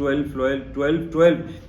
12/12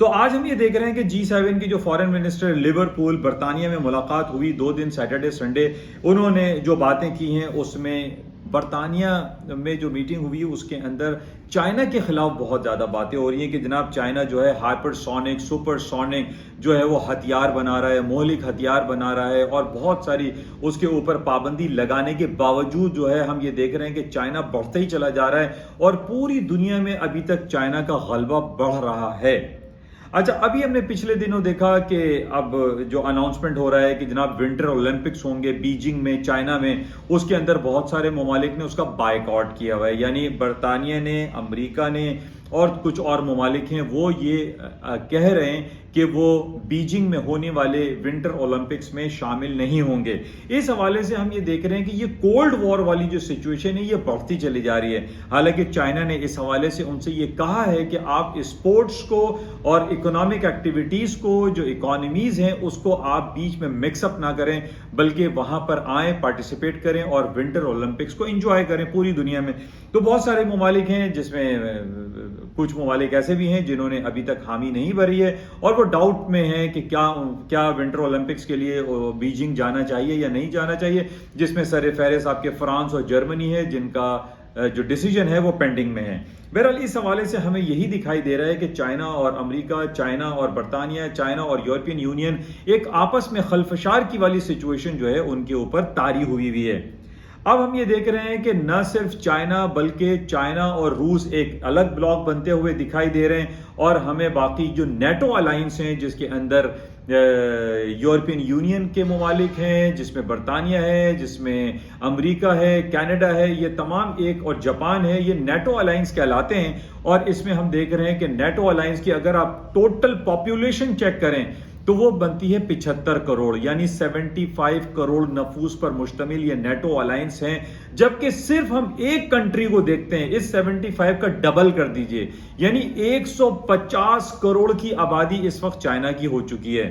تو آج ہم یہ دیکھ رہے ہیں کہ G7 کی جو فارن منسٹر لیورپول برطانیہ میں ملاقات ہوئی 2 دن سیٹرڈے سنڈے، انہوں نے جو باتیں کی ہیں اس میں برطانیہ میں جو میٹنگ ہوئی اس کے اندر چائنا کے خلاف بہت زیادہ باتیں ہو رہی ہیں کہ جناب چائنا جو ہے ہائپر سونک سپر سونک جو ہے وہ ہتھیار بنا رہا ہے، مہلک ہتھیار بنا رہا ہے، اور بہت ساری اس کے اوپر پابندی لگانے کے باوجود جو ہے ہم یہ دیکھ رہے ہیں کہ چائنا بڑھتا ہی چلا جا رہا ہے اور پوری دنیا میں ابھی تک چائنا کا غلبہ بڑھ رہا ہے۔ اچھا، ابھی ہم نے پچھلے دنوں دیکھا کہ اب جو اناؤنسمنٹ ہو رہا ہے کہ جناب ونٹر اولمپکس ہوں گے بیجنگ میں چائنا میں، اس کے اندر بہت سارے ممالک نے اس کا بائیکاٹ کیا ہوا ہے، یعنی برطانیہ نے، امریکہ نے اور کچھ اور ممالک ہیں وہ یہ کہہ رہے ہیں کہ وہ بیجنگ میں ہونے والے ونٹر اولمپکس میں شامل نہیں ہوں گے۔ اس حوالے سے ہم یہ دیکھ رہے ہیں کہ یہ کولڈ وار والی جو سچویشن ہے یہ بڑھتی چلی جا رہی ہے، حالانکہ چائنا نے اس حوالے سے ان سے یہ کہا ہے کہ آپ اسپورٹس کو اور اکنامک ایکٹیویٹیز کو، جو اکانومیز ہیں اس کو آپ بیچ میں مکس اپ نہ کریں، بلکہ وہاں پر آئیں، پارٹیسپیٹ کریں اور ونٹر اولمپکس کو انجوائے کریں پوری دنیا میں۔ تو بہت سارے ممالک ہیں جس میں کچھ ممالک ایسے بھی ہیں جنہوں نے ابھی تک حامی نہیں بھری ہے اور وہ ڈاؤٹ میں ہیں کہ کیا ونٹر اولمپکس کے لیے بیجنگ جانا چاہیے یا نہیں جانا چاہیے، جس میں سر فہرست آپ کے فرانس اور جرمنی ہے جن کا جو ڈیسیجن ہے وہ پینڈنگ میں ہے۔ بہرحال اس حوالے سے ہمیں یہی دکھائی دے رہا ہے کہ چائنا اور امریکہ، چائنا اور برطانیہ، چائنا اور یورپین یونین ایک آپس میں خلفشار کی والی سچویشن جو ہے ان کے اوپر طاری ہوئی ہے۔ اب ہم یہ دیکھ رہے ہیں کہ نہ صرف چائنا بلکہ چائنا اور روس ایک الگ بلاک بنتے ہوئے دکھائی دے رہے ہیں، اور ہمیں باقی جو نیٹو الائنس ہیں جس کے اندر یورپین یونین کے ممالک ہیں، جس میں برطانیہ ہے، جس میں امریکہ ہے، کینیڈا ہے، یہ تمام ایک، اور جاپان ہے، یہ نیٹو الائنس کہلاتے ہیں۔ اور اس میں ہم دیکھ رہے ہیں کہ نیٹو الائنس کی اگر آپ ٹوٹل پاپولیشن چیک کریں تو وہ بنتی ہے 75 کروڑ، یعنی 75 کروڑ نفوس پر مشتمل یہ نیٹو الائنس ہیں، جبکہ صرف ہم ایک کنٹری کو دیکھتے ہیں، اس 75 کا ڈبل کر دیجئے، یعنی 150 کروڑ کی آبادی اس وقت چائنا کی ہو چکی ہے۔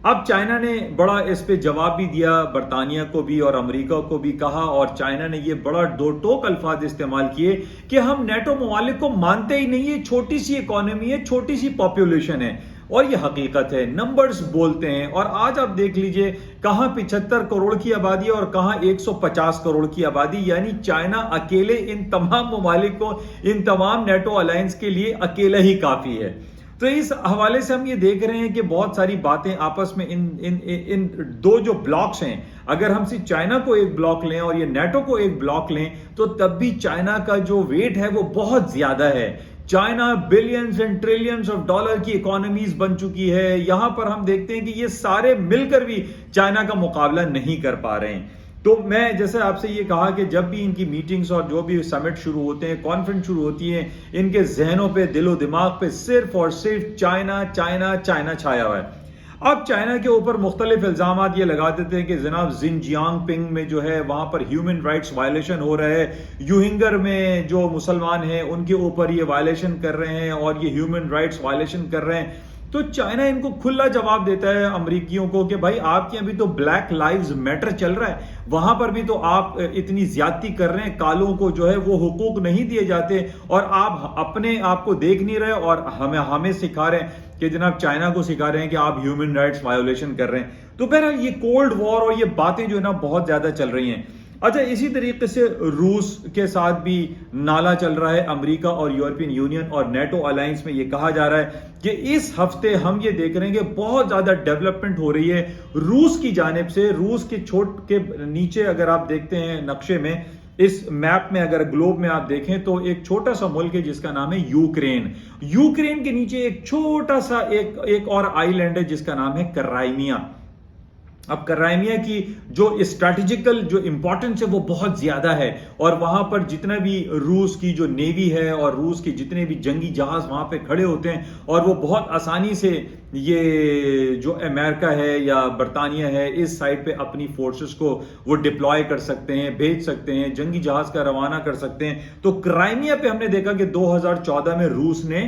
اب چائنا نے بڑا اس پہ جواب بھی دیا، برطانیہ کو بھی اور امریکہ کو بھی کہا، اور چائنا نے یہ بڑا دو ٹوک الفاظ استعمال کیے کہ ہم نیٹو ممالک کو مانتے ہی نہیں، یہ چھوٹی سی اکانومی ہے، چھوٹی سی پاپولیشن ہے، اور یہ حقیقت ہے، نمبرز بولتے ہیں۔ اور آج آپ دیکھ لیجئے کہاں 75 کروڑ کی آبادی اور کہاں 150 کروڑ کی آبادی، یعنی چائنا اکیلے ان تمام ممالک کو، ان تمام نیٹو الائنس کے لیے اکیلا ہی کافی ہے۔ تو اس حوالے سے ہم یہ دیکھ رہے ہیں کہ بہت ساری باتیں آپس میں ان دو جو بلاکس ہیں، اگر ہم صرف چائنا کو ایک بلاک لیں اور یہ نیٹو کو ایک بلاک لیں تو تب بھی چائنا کا جو ویٹ ہے وہ بہت زیادہ ہے۔ China billions and trillions of dollar کی اکانومیز بن چکی ہے، یہاں پر ہم دیکھتے ہیں کہ یہ سارے مل کر بھی چائنا کا مقابلہ نہیں کر پا رہے ہیں۔ تو میں جیسے آپ سے یہ کہا کہ جب بھی ان کی میٹنگز اور جو بھی سمٹ شروع ہوتے ہیں، کانفرنس شروع ہوتی ہیں، ان کے ذہنوں پہ، دل و دماغ پہ صرف اور صرف چائنا چائنا چائنا چھایا ہوا ہے۔ اب چائنا کے اوپر مختلف الزامات یہ لگا دیتے ہیں کہ جناب زنجیانگ پنگ میں جو ہے وہاں پر ہیومن رائٹس وائلیشن ہو رہا ہے، یوہنگر میں جو مسلمان ہیں ان کے اوپر یہ وائلیشن کر رہے ہیں اور یہ ہیومن رائٹس وائلیشن کر رہے ہیں۔ تو چائنا ان کو کھلا جواب دیتا ہے امریکیوں کو کہ بھائی آپ کے ابھی تو بلیک لائیوز میٹر چل رہا ہے، وہاں پر بھی تو آپ اتنی زیادتی کر رہے ہیں، کالوں کو جو ہے وہ حقوق نہیں دیے جاتے، اور آپ اپنے آپ کو دیکھ نہیں رہے اور ہمیں سکھا رہے ہیں کہ جناب چائنا کو سکھا رہے ہیں کہ آپ ہیومن رائٹس وائیولیشن کر رہے ہیں۔ تو بہرحال یہ کولڈ وار اور یہ باتیں جو ہے نا بہت زیادہ چل رہی ہیں۔ اچھا، اسی طریقے سے روس کے ساتھ بھی نالا چل رہا ہے، امریکہ اور یورپین یونین اور نیٹو الائنس میں یہ کہا جا رہا ہے کہ اس ہفتے ہم یہ دیکھ رہے ہیں کہ بہت زیادہ ڈیولپمنٹ ہو رہی ہے روس کی جانب سے۔ روس کے چھوٹ کے نیچے اگر آپ دیکھتے ہیں نقشے میں، اس میپ میں اگر گلوب میں آپ دیکھیں تو ایک چھوٹا سا ملک ہے جس کا نام ہے یوکرین۔ یوکرین کے نیچے ایک چھوٹا سا ایک اور آئی لینڈ ہے جس کا نام ہے کرائمیا۔ اب کرائمیا کی جو اسٹریٹجیکل جو امپورٹنس ہے وہ بہت زیادہ ہے، اور وہاں پر جتنا بھی روس کی جو نیوی ہے اور روس کے جتنے بھی جنگی جہاز وہاں پہ کھڑے ہوتے ہیں، اور وہ بہت آسانی سے یہ جو امریکہ ہے یا برطانیہ ہے اس سائڈ پہ اپنی فورسز کو وہ ڈپلوائے کر سکتے ہیں، بھیج سکتے ہیں، جنگی جہاز کا روانہ کر سکتے ہیں۔ تو کرائمیا پہ ہم نے دیکھا کہ 2014 میں روس نے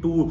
2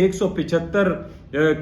175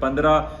15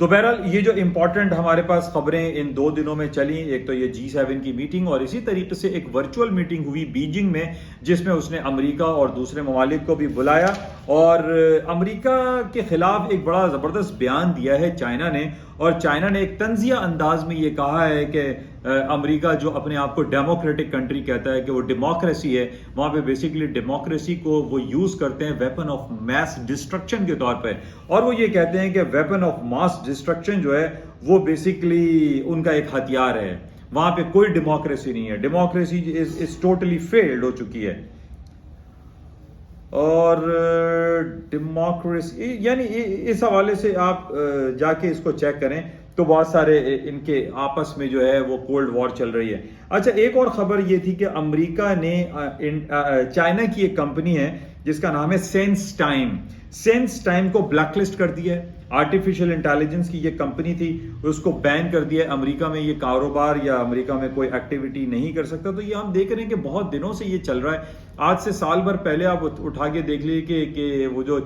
تو بہرحال یہ جو امپورٹنٹ ہمارے پاس خبریں ان 2 دنوں میں چلیں، ایک تو یہ G7 کی میٹنگ اور اسی طریقے سے ایک ورچوئل میٹنگ ہوئی بیجنگ میں، جس میں اس نے امریکہ اور دوسرے ممالک کو بھی بلایا اور امریکہ کے خلاف ایک بڑا زبردست بیان دیا ہے چائنا نے، اور چائنا نے ایک طنزیہ انداز میں یہ کہا ہے کہ امریکہ جو اپنے آپ کو ڈیموکریٹک کنٹری کہتا ہے کہ وہ ڈیموکریسی ہے، وہاں پہ بیسیکلی ڈیموکریسی کو وہ یوز کرتے ہیں ویپن آف میس ڈسٹرکشن کے طور پہ، اور وہ یہ کہتے ہیں کہ ویپن آف ماس ڈسٹرکشن جو ہے وہ بیسیکلی ان کا ایک ہتھیار ہے، وہاں پہ کوئی ڈیموکریسی نہیں ہے، ڈیموکریسی از ٹوٹلی فیلڈ ہو چکی ہے۔ اور ڈیموکریسی یعنی اس حوالے سے آپ جا کے اس کو چیک کریں تو بہت سارے ان کے آپس میں جو ہے وہ کولڈ وار چل رہی ہے۔ اچھا، ایک اور خبر یہ تھی کہ امریکہ نے چائنا کی ایک کمپنی ہے جس کا نام ہے سینس ٹائم کو بلیک لسٹ کر دیا ہے۔ آرٹیفیشل انٹیلیجنس کی یہ کمپنی تھی، اس کو بین کر دیا ہے، امریکہ میں یہ کاروبار یا امریکہ میں کوئی ایکٹیویٹی نہیں کر سکتا۔ تو یہ ہم دیکھ رہے ہیں کہ بہت دنوں سے یہ چل رہا ہے، آج سے سال بھر پہلے آپ اٹھا کے دیکھ لیجیے کہ وہ جو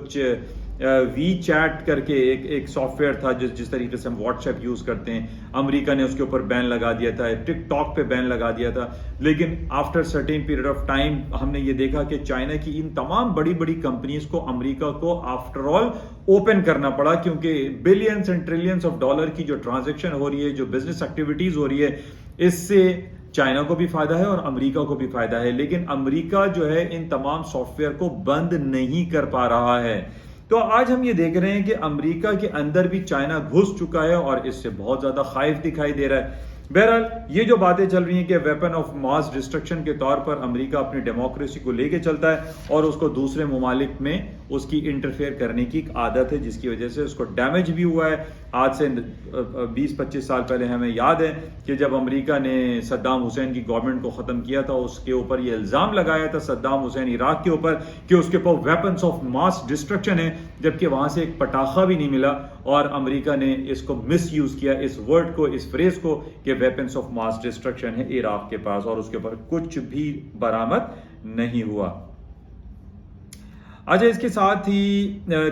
وی چیٹ کر کے ایک سافٹ ویئر تھا جس طریقے سے ہم واٹس ایپ یوز کرتے ہیں، امریکہ نے اس کے اوپر بین لگا دیا تھا، ٹک ٹاک پہ بین لگا دیا تھا، لیکن after certain period of time ہم نے یہ دیکھا کہ چائنا کی ان تمام بڑی بڑی کمپنیز کو امریکہ کو آفٹر آل اوپن کرنا پڑا، کیونکہ billions and trillions of dollar کی جو ٹرانزیکشن ہو رہی ہے، جو بزنس ایکٹیویٹیز ہو رہی ہے، اس سے چائنا کو بھی فائدہ ہے اور امریکہ کو بھی فائدہ ہے، لیکن امریکہ جو ہے ان تمام سافٹ ویئر کو بند نہیں کر پا رہا ہے۔ تو آج ہم یہ دیکھ رہے ہیں کہ امریکہ کے اندر بھی چائنا گھس چکا ہے اور اس سے بہت زیادہ خائف دکھائی دے رہا ہے۔ بہرحال یہ جو باتیں چل رہی ہیں کہ ویپن آف ماس ڈسٹرکشن کے طور پر امریکہ اپنی ڈیموکریسی کو لے کے چلتا ہے اور اس کو دوسرے ممالک میں اس کی انٹرفیئر کرنے کی ایک عادت ہے، جس کی وجہ سے اس کو ڈیمیج بھی ہوا ہے۔ آج سے 20-25 سال پہلے ہمیں یاد ہے کہ جب امریکہ نے صدام حسین کی گورنمنٹ کو ختم کیا تھا، اس کے اوپر یہ الزام لگایا تھا صدام حسین عراق کے اوپر کہ اس کے اوپر ویپنز آف ماس ڈسٹرکشن ہے، جبکہ وہاں سے ایک پٹاخہ بھی نہیں ملا، اور امریکہ نے اس کو مس یوز کیا، اس ورڈ کو، اس فریز کو، کہ ویپنز آف ماس ڈسٹرکشن ہے عراق کے پاس، اور اس کے اوپر کچھ بھی برآمد نہیں ہوا۔ اچھا، اس کے ساتھ ہی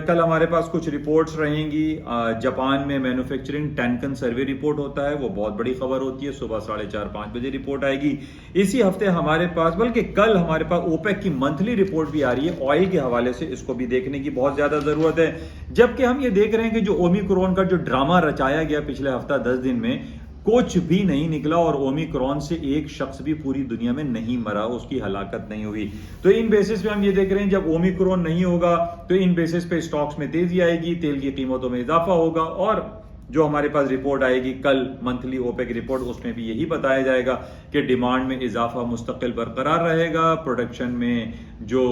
کل ہمارے پاس کچھ رپورٹس رہیں گی۔ جاپان میں مینوفیکچرنگ ٹینکن سروے رپورٹ ہوتا ہے، وہ بہت بڑی خبر ہوتی ہے، صبح 4:30-5 بجے رپورٹ آئے گی۔ اسی ہفتے ہمارے پاس، بلکہ کل ہمارے پاس اوپیک کی منتھلی رپورٹ بھی آ رہی ہے آئل کے حوالے سے، اس کو بھی دیکھنے کی بہت زیادہ ضرورت ہے۔ جبکہ ہم یہ دیکھ رہے ہیں کہ جو اومیکرون کا جو ڈرامہ رچایا گیا پچھلے ہفتہ 10 دن میں، کچھ بھی نہیں نکلا، اور اومیکرون سے ایک شخص بھی پوری دنیا میں نہیں مرا، اس کی ہلاکت نہیں ہوئی۔ تو ان بیسس پہ ہم یہ دیکھ رہے ہیں جب اومیکرون نہیں ہوگا تو ان بیسس پہ سٹاکس میں تیزی آئے گی، تیل کی قیمتوں میں اضافہ ہوگا، اور جو ہمارے پاس رپورٹ آئے گی کل منتھلی اوپیک رپورٹ، اس میں بھی یہی بتایا جائے گا کہ ڈیمانڈ میں اضافہ مستقل برقرار رہے گا، پروڈکشن میں جو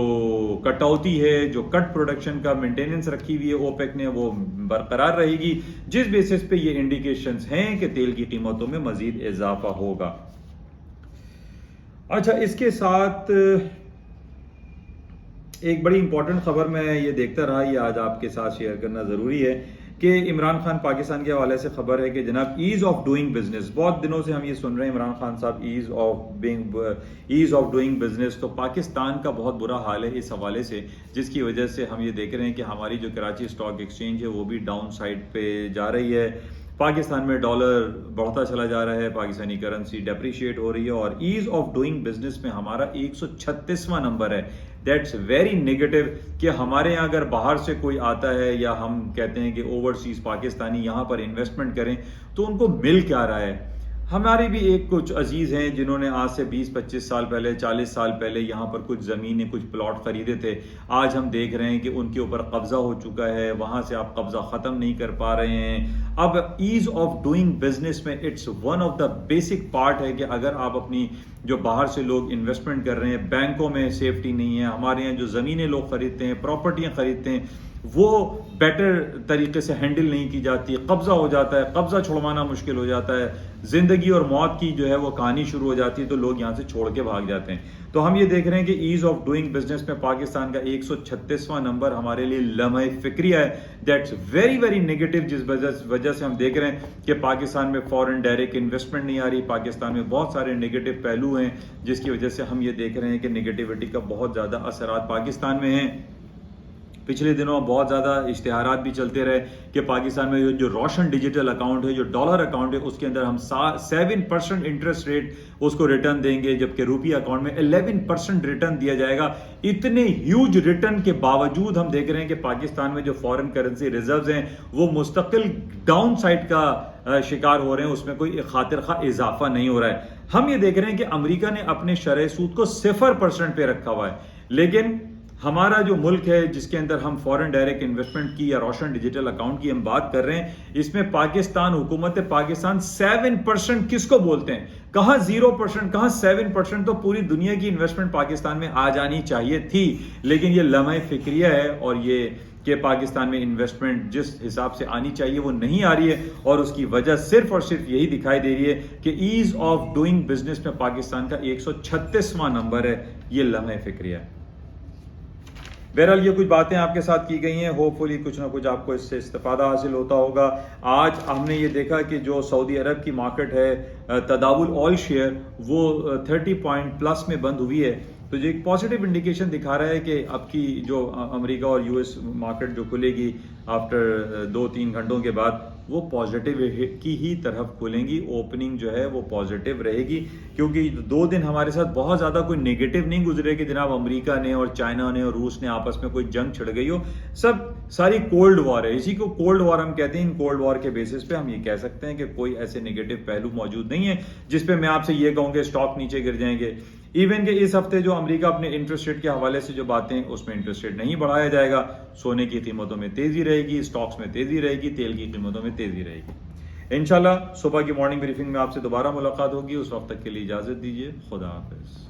کٹوتی ہے، جو کٹ پروڈکشن کا مینٹیننس رکھی ہوئی ہے اوپیک نے، وہ برقرار رہے گی، جس بیسس پہ یہ انڈیکیشنز ہیں کہ تیل کی قیمتوں میں مزید اضافہ ہوگا۔ اچھا، اس کے ساتھ ایک بڑی امپورٹنٹ خبر میں یہ دیکھتا رہا، یہ آج آپ کے ساتھ شیئر کرنا ضروری ہے کہ عمران خان پاکستان کے حوالے سے خبر ہے کہ جناب ایز آف ڈوئنگ بزنس، بہت دنوں سے ہم یہ سن رہے ہیں عمران خان صاحب ایز آف ڈوئنگ بزنس، تو پاکستان کا بہت برا حال ہے اس حوالے سے، جس کی وجہ سے ہم یہ دیکھ رہے ہیں کہ ہماری جو کراچی اسٹاک ایکسچینج ہے وہ بھی ڈاؤن سائڈ پہ جا رہی ہے، پاکستان میں ڈالر بڑھتا چلا جا رہا ہے، پاکستانی کرنسی ڈیپریشیٹ ہو رہی ہے، اور ایز آف ڈوئنگ بزنس میں ہمارا 136واں نمبر ہے۔ دیٹس ویری نیگیٹو کہ ہمارے یہاں اگر باہر سے کوئی آتا ہے یا ہم کہتے ہیں کہ اوورسیز پاکستانی یہاں پر انویسٹمنٹ کریں تو ان کو مل کیا رہا ہے۔ ہمارے بھی ایک کچھ عزیز ہیں جنہوں نے آج سے 20-25 سال پہلے، 40 سال پہلے یہاں پر کچھ زمینیں، کچھ پلاٹ خریدے تھے، آج ہم دیکھ رہے ہیں کہ ان کے اوپر قبضہ ہو چکا ہے، وہاں سے آپ قبضہ ختم نہیں کر پا رہے ہیں۔ اب ایز آف ڈوئنگ بزنس میں it's one of the basic part ہے کہ اگر آپ اپنی جو باہر سے لوگ انویسٹمنٹ کر رہے ہیں، بینکوں میں سیفٹی نہیں ہے، ہمارے یہاں جو زمینیں لوگ خریدتے ہیں، پراپرٹیاں خریدتے ہیں، وہ بیٹر طریقے سے ہینڈل نہیں کی جاتی، قبضہ ہو جاتا ہے، قبضہ چھڑوانا مشکل ہو جاتا ہے، زندگی اور موت کی جو ہے وہ کہانی شروع ہو جاتی ہے، تو لوگ یہاں سے چھوڑ کے بھاگ جاتے ہیں۔ تو ہم یہ دیکھ رہے ہیں کہ ایز آف ڈوئنگ بزنس میں پاکستان کا 136واں نمبر ہمارے لیے لمحہ فکریہ ہے۔ دیٹس ویری ویری نیگیٹو، جس وجہ سے ہم دیکھ رہے ہیں کہ پاکستان میں فورن ڈائریکٹ انویسٹمنٹ نہیں آ رہی، پاکستان میں بہت سارے نیگیٹو پہلو ہیں، جس کی وجہ سے ہم یہ دیکھ رہے ہیں کہ نیگیٹیوٹی کا بہت زیادہ اثرات پاکستان میں ہیں۔ پچھلے دنوں بہت زیادہ اشتہارات بھی چلتے رہے کہ پاکستان میں جو روشن ڈیجیٹل اکاؤنٹ ہے، جو ڈالر اکاؤنٹ ہے، اس کے اندر ہم 7% انٹرسٹ ریٹ اس کو ریٹرن دیں گے، جبکہ روپی اکاؤنٹ میں 11% ریٹرن دیا جائے گا. اتنے ہیوج ریٹرن کے باوجود ہم دیکھ رہے ہیں کہ پاکستان میں جو فارن کرنسی ریزروز ہیں وہ مستقل ڈاؤن سائڈ کا شکار ہو رہے ہیں، اس میں کوئی خاطر خواہ اضافہ نہیں ہو رہا ہے. ہم یہ دیکھ رہے ہیں کہ امریکہ نے اپنے شرح سود کو 0% پہ رکھا ہوا ہے، لیکن ہمارا جو ملک ہے جس کے اندر ہم فورن ڈائریکٹ انویسٹمنٹ کی یا روشن ڈیجیٹل اکاؤنٹ کی ہم بات کر رہے ہیں، اس میں پاکستان، حکومت پاکستان 7% کس کو بولتے ہیں؟ کہاں 0%، کہاں 7%؟ تو پوری دنیا کی انویسٹمنٹ پاکستان میں آ جانی چاہیے تھی، لیکن یہ لمحہ فکریہ ہے، اور یہ کہ پاکستان میں انویسٹمنٹ جس حساب سے آنی چاہیے وہ نہیں آ رہی ہے، اور اس کی وجہ صرف اور صرف یہی دکھائی دے رہی ہے کہ ایز آف ڈوئنگ بزنس میں پاکستان کا 136واں نمبر ہے. یہ لمحہ فکریہ ہے. بہرحال یہ کچھ باتیں آپ کے ساتھ کی گئی ہیں، ہوپ فلی کچھ نہ کچھ آپ کو اس سے استفادہ حاصل ہوتا ہوگا. آج ہم نے یہ دیکھا کہ جو سعودی عرب کی مارکیٹ ہے، تداول آئل شیئر، وہ 30 پوائنٹ پلس میں بند ہوئی ہے، تو جو ایک پازیٹیو انڈیکیشن دکھا رہا ہے کہ اب کی جو امریکہ اور یو ایس مارکیٹ جو کھلے گی آفٹر 2-3 گھنٹوں کے بعد، وہ پازیٹیو کی ہی طرف کھلیں گی. اوپننگ جو ہے وہ پازیٹیو رہے گی، کیونکہ 2 دن ہمارے ساتھ بہت زیادہ کوئی نیگیٹو نہیں گزرے کہ جناب امریکہ نے اور چائنا نے اور روس نے آپس میں کوئی جنگ چھڑ گئی ہو. ساری کولڈ وار ہے، اسی کو کولڈ وار ہم کہتے ہیں. ان کولڈ وار کے بیسس پہ ہم یہ کہہ سکتے ہیں کہ کوئی ایسے نیگیٹو پہلو موجود نہیں ہے جس پہ میں آپ سے یہ کہوں کہ اسٹاک نیچے گر جائیں گے. ایون کہ اس ہفتے جو امریکہ اپنے انٹرسٹ ریٹ کے حوالے سے جو باتیں، اس میں انٹرسٹ ریٹ نہیں بڑھایا جائے گا. سونے کی قیمتوں میں تیزی رہے گی، اسٹاکس میں تیزی رہے گی، تیل کی قیمتوں میں تیزی رہے گی. انشاءاللہ صبح کی مارننگ بریفنگ میں آپ سے دوبارہ ملاقات ہوگی. اس وقت تک کے لیے اجازت دیجیے. خدا حافظ.